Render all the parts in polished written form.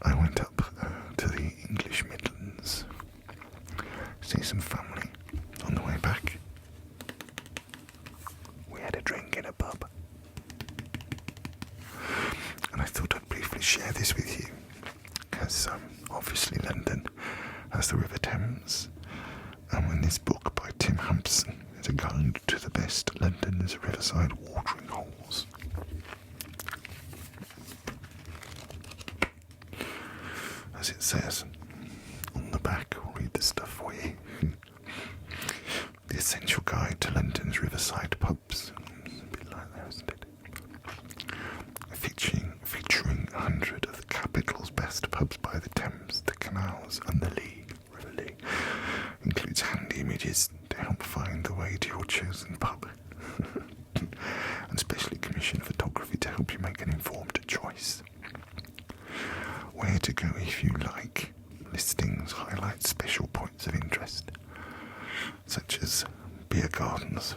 I went up to the English Midlands, see some family. On the way back, we had a drink in a pub. And I thought I'd briefly share this with you, because obviously London has the River Thames, and in this book by Tim Hampson is a guide to the best London's riverside watering holes. As it says on the back, I'll read the stuff for you. The essential guide to London's riverside pubs. It's a bit like that, isn't it? Featuring 100 of the capital's best pubs by the Thames, the canals and the Lee, River Lee. Includes handy images to help find the way to your chosen pub. And specially commissioned photography to help you make an informed choice. Where to go if you like. Listings highlight special points of interest, such as beer gardens,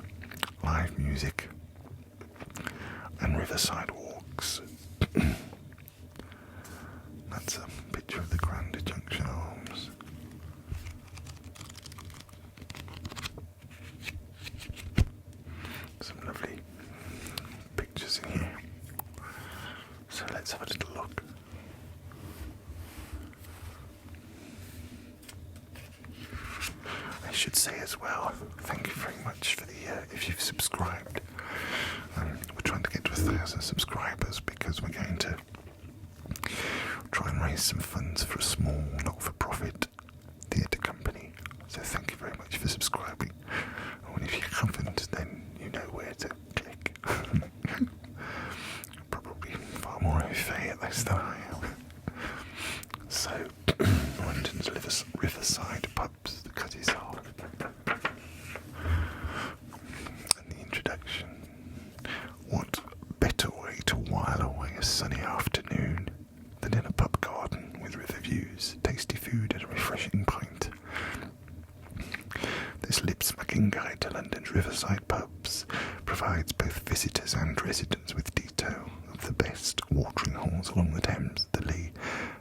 live music, and riverside walks. That's a picture of the Grand Junction Arms. Some lovely pictures in here. So let's have a little look. I should say as well, thank you very much for the if you've subscribed. We're trying to get to 1,000 subscribers because we're going to try and raise some funds for a small not-for-profit theatre company. So thank you very much for subscribing. And if you haven't, then you know where to click. Probably far more au fait at this than I am. So, London's riverside pubs, the Cuddy's Hall. And the introduction. What better way to while away a sunny afternoon than in a pub garden with river views, tasty food and a refreshing pint? This lip-smacking guide to London's riverside pubs provides both visitors and residents with detail of the best watering holes along the Thames, the Lee,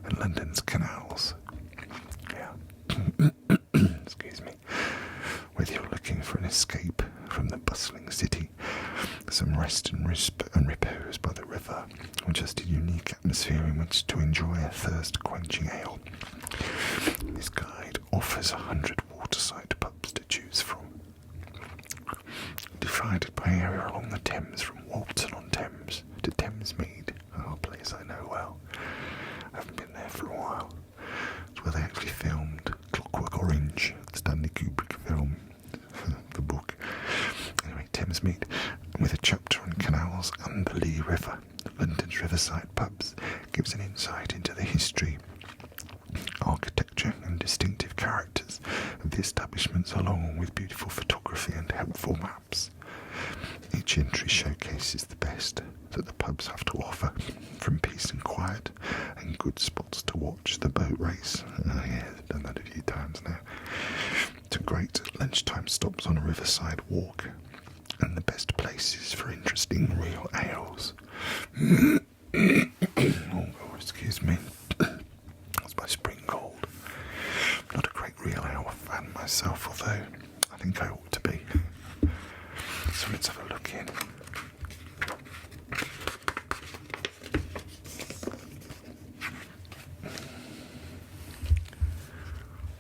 and London's canals. Yeah. Excuse me. Whether you're looking for an escape from the bustling city, some rest and repose by the river, or just a unique atmosphere in which to enjoy a thirst-quenching ale, this guide offers 100 waterside pubs to choose from, divided by area along the Thames from Walton-on-Thames to Thamesmead, a place I know well. I haven't been there for a while. It's where they actually filmed Clockwork Orange, the Stanley Kubrick film, the book. Anyway, Thamesmead, with a chapter on canals and the Lee River. London's riverside pubs gives an insight into the history, architecture and distinctive characters of the establishments, along with beautiful photography and helpful maps. Each entry showcases the best that the pubs have to offer, from peace and quiet and good spots to watch the boat race. Yeah, I've done that a few times now. To great lunchtime stops on a riverside walk, and the best places for interesting real ales. Oh, excuse me. That's my spring cold. Not a great real ale fan myself, although I think I ought to be. So let's have a look in.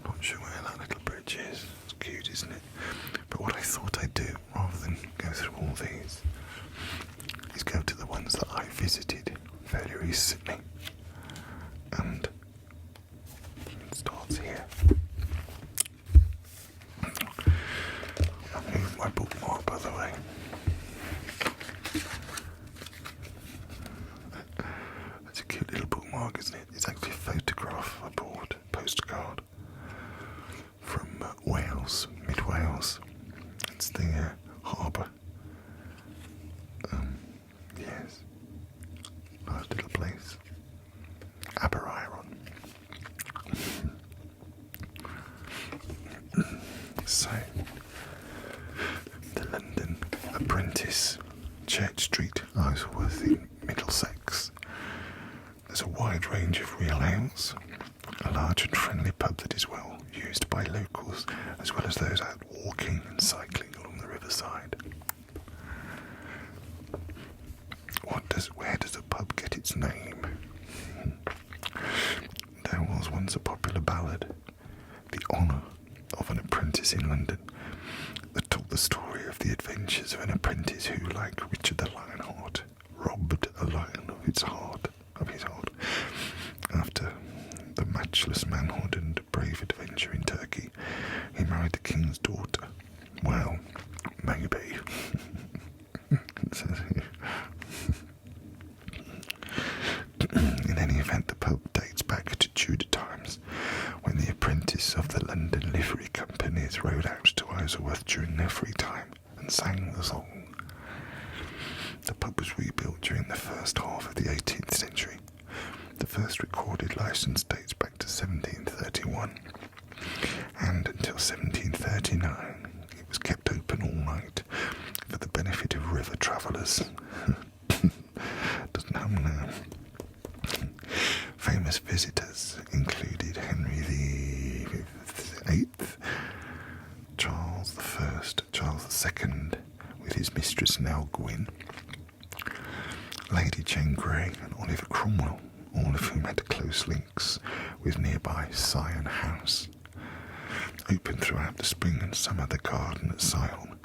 Not sure where that little bridge is. It's cute, isn't it? But what I thought I'd do, rather than go through all these, is go to the ones that I visited fairly recently. And it starts here. I moved my bookmark, by the way. That's a cute little bookmark, isn't it? It's actually a photograph I bought, a postcard from Wales, mid-Wales. It's the harbour. Yes. Nice little place. Aberyron. So, the London Apprentice, Church Street, Isleworth in Middlesex. There's a wide range of real ales, a large and friendly pub that is well used by locals, as well as those out walking and cycling along the riverside. Where does a pub get its name? There was once a popular ballad, The Honour of an Apprentice in London, that told the story of the adventures of an apprentice who, like Richard the Lionheart, robbed a lion of his heart. After the matchless manhood and brave adventure in Turkey, he married the king's daughter. Well, maybe. In any event, the pub dates back to Tudor times, when the apprentice of the London livery companies rode out to Isleworth during their free time and sang the song. The pub was rebuilt during the first half of the 18th century. The first recorded licence dates back to 1731, and until 1739 it was kept open all night for the benefit of river travellers. Doesn't happen now. Famous visitors included Henry VIII, Charles I, Charles II, with his mistress Nell Gwynn, Lady Jane Grey and Oliver Cromwell, all of whom had close links with nearby Sion House. Open throughout the spring and summer, the garden at Sion,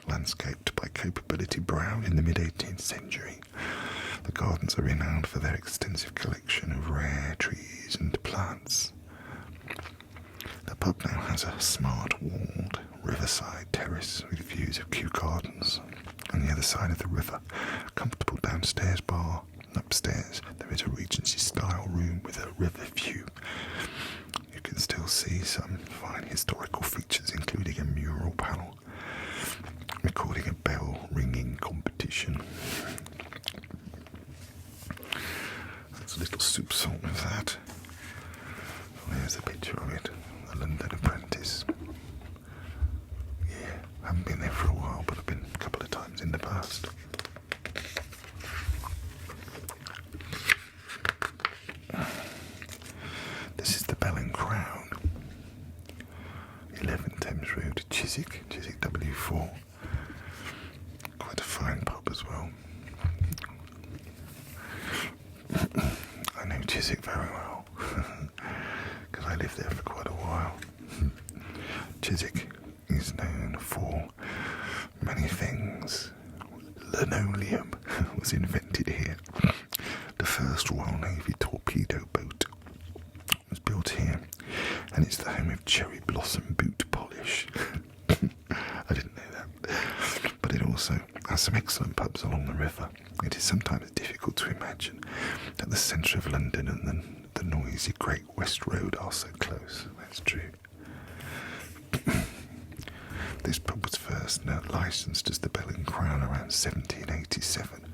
landscaped by Capability Brown in the mid-18th century. The gardens are renowned for their extensive collection of rare trees and plants. The pub now has a smart walled riverside terrace with views of Kew Gardens. On the other side of the river, a comfortable downstairs bar. Upstairs, there is a Regency-style room with a river view. You can still see some fine historical features, including a mural panel recording a bell-ringing competition. That's a little soup salt of that. There's a picture of it, the London Apprentice. Yeah, I haven't been there for a while, but I've been a couple of times in the past. This is the Bell and Crown, 11 Thames Road, Chiswick W4. Quite a fine pub as well. I know Chiswick very well, because I lived there for quite a while. Chiswick is known for many things. Linoleum was invented here. The first Royal Navy torpedo boat was built here, and it's the home of cherry blossom boot polish. I didn't know that. But it also has some excellent pubs along the river. It is sometimes difficult to imagine that the centre of London and the noisy Great West Road are so close. That's true. This pub was first licensed as the Bell and Crown around 1787,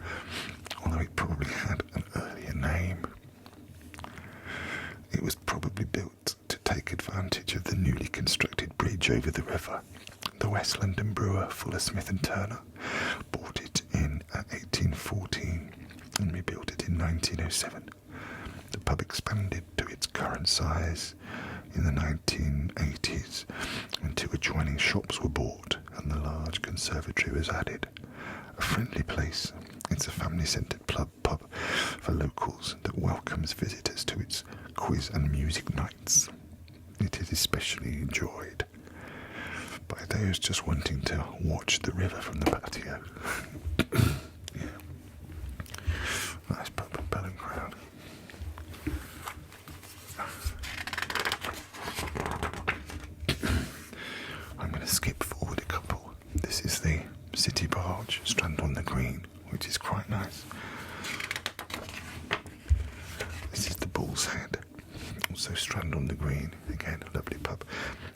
although it probably had an earlier name. It was probably built to take advantage of the newly constructed bridge over the river. The West London brewer Fuller Smith and Turner bought it in 1814 and rebuilt it in 1907. The pub expanded to its current size in the 1980s when 2 adjoining shops were bought and the large conservatory was added. A friendly place, it's a family-centred pub for locals that welcomes visitors to its quiz and music nights. It is especially enjoyed by those just wanting to watch the river from the patio. Yeah. Nice pub at Bell and Crown. I'm going to skip forward a couple. This is the City Barge, Strand on the Green, which is quite nice. This is the Bull's Head, also Strand on the Green, again a lovely pub.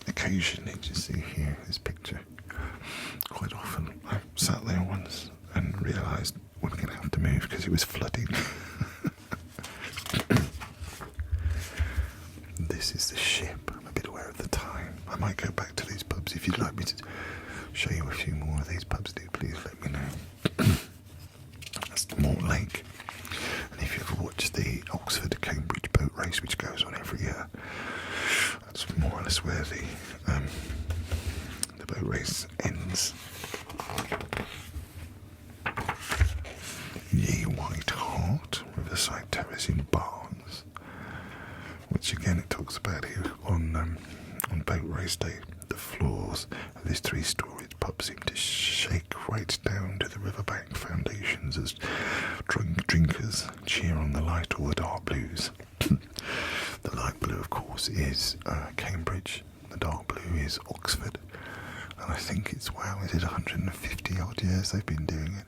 Occasionally, you see here this picture, quite often I sat there once and realised we were going to have to move because it was flooding. This is the Ship. I'm a bit aware of the time. I might go back to these pubs. If you'd like me to show you a few more of these pubs, do please let me know. That's Mort Lake. And if you ever watched the Oxford-Cambridge boat race, which goes on every year. That's more or less where the boat race ends. Ye White Hart, Riverside Terrace in Barnes, which again it talks about here on boat race day. The floors of this 3-story pub seem to shake right down to the riverbank foundations as drinkers cheer on the light or the dark blues. The light blue, of course, is Cambridge. The dark blue is Oxford. And I think it's, is it 150 odd years they've been doing it?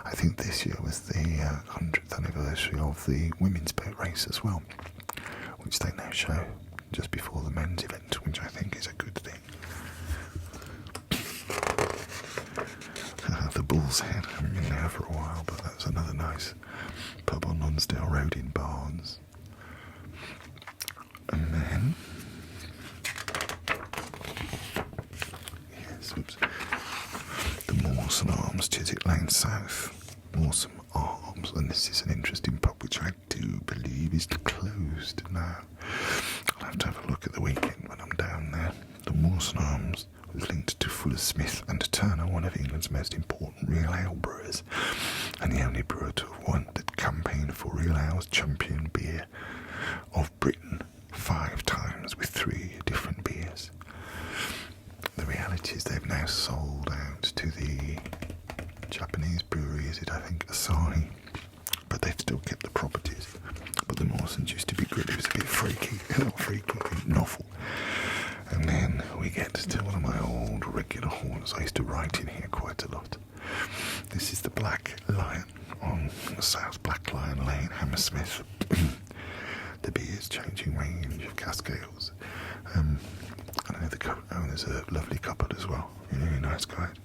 I think this year was the 100th anniversary of the women's boat race as well, which they now show just before the men's event, which I think is a good thing. The Bull's Head, I haven't been there for a while, but that's another nice pub on Lonsdale Road in Barnes. And then, the Mawson Arms, Chiswick Lane South. Mawson Arms, and this is an interesting pub which I do believe is closed now. I'll have to have a look at the weekend when I'm down there. The Mawson Arms was linked to Fuller Smith and Turner, one of England's most important real ale brewers, and the only brewer to have won the campaign for Real Ale's champion beer of Britain 5 times with 3 different beers. The reality is they've now sold out to the Japanese brewery, is it, I think, Asahi, but they've still kept the properties. But the Mawsons used to be good. It was a bit freaky, not freaky, novel. And then we get to one of my old regular haunts. I used to write in here quite a lot. This is the Black Lion on South Black Lion Lane, Hammersmith. The beer's changing range of cask ales. I know the owner's a lovely couple as well. Really nice guys.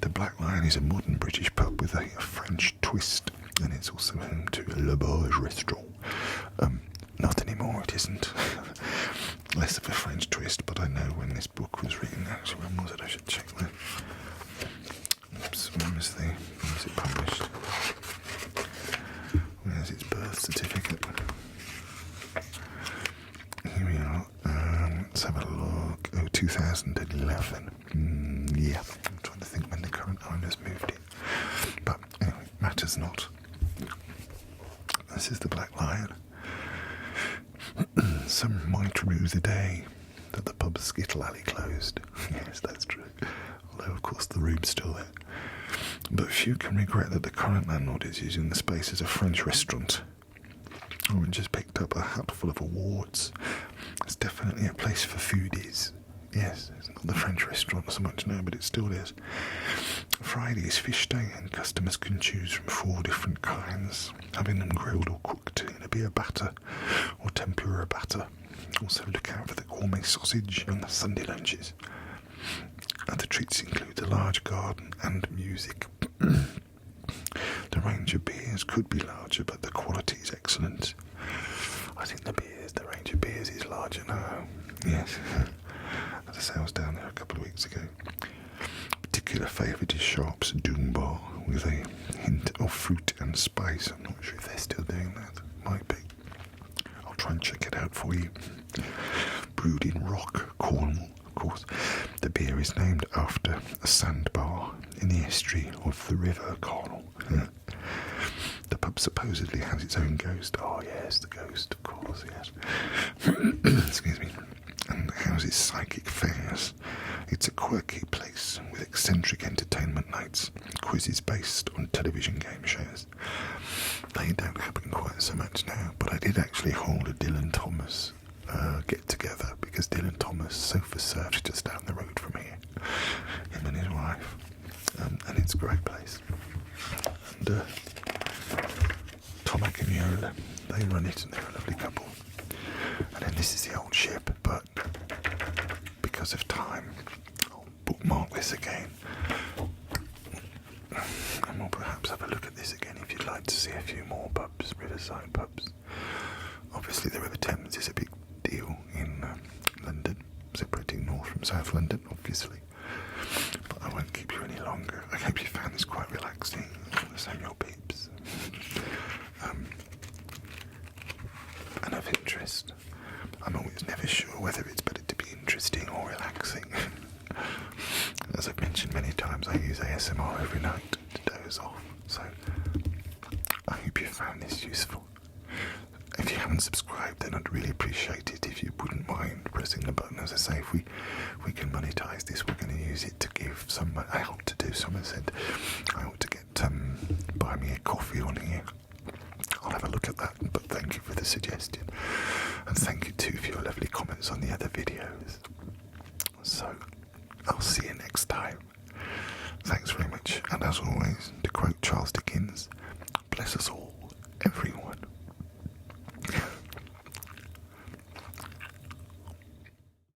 The Black Lion is a modern British pub with a French twist, and it's also home to a Le Barge restaurant. Not anymore, it isn't. Less of a French twist, but I know when this book was written. Actually, when was it? I should check that. Oops, when was it published? Where's its birth certificate? Here we are. Let's have a look. 2011. Yeah, I'm trying to think when the current owners moved in. But anyway, matters not. This is the Black Lion. Some might rue the day that the pub's Skittle Alley closed. Yes, that's true. Although, of course, the room's still there. But few can regret that the current landlord is using the space as a French restaurant. Oh, and just picked up a hat full of awards. It's definitely a place for foodies. Yes, it's not the French restaurant so much now, but it still is. Friday is fish day, and customers can choose from 4 different kinds, having them grilled or cooked in a beer batter or tempura batter. Also look out for the gourmet sausage on the Sunday lunches. Other treats include a large garden and music. The range of beers could be larger, but the quality is excellent. I think the range of beers is larger now. Yes. As I say, I was down there a couple of weeks ago. Particular favourite is Sharp's Doom Bar with a hint of fruit and spice. I'm not sure if they're still doing that. Might be. I'll try and check it out for you. Brewed in Rock, Cornwall, of course. The beer is named after a sandbar in the estuary of the River Cornwall. The pub supposedly has its own ghost. Oh yes, the ghost, of course, yes. Excuse me. And houses psychic fairs. It's a quirky place with eccentric entertainment nights, quizzes based on television game shows. They don't happen quite so much now, but I did actually hold a Dylan Thomas get-together, because Dylan Thomas sofa surfed just down the road from here, him and his wife, and it's a great place. And Tomac and Yola, they run it, and they're a lovely couple. And then this is the old ship, but because of time, I'll bookmark this again. And we'll perhaps have a look at this again if you'd like to see a few more pubs, Riverside pubs. Obviously the River Thames is a big deal in London, separating North from South London, obviously. But I won't keep you any longer. I hope you found this quite relaxing, the Samuel Pepys. honest. I'm always never sure whether it's better to be interesting or relaxing. As I've mentioned many times, I use ASMR every night to doze off, so I hope you found this useful. If you haven't subscribed, then I'd really appreciate it if you wouldn't mind pressing the button. As I say, if we can monetize this, we're going to use it to give some out to do. Someone said I ought to get buy me a coffee on here. I'll have a look at that, but thank you for the suggestion. And thank you too for your lovely comments on the other videos. So, I'll see you next time. Thanks very much, and as always, to quote Charles Dickens, bless us all, everyone.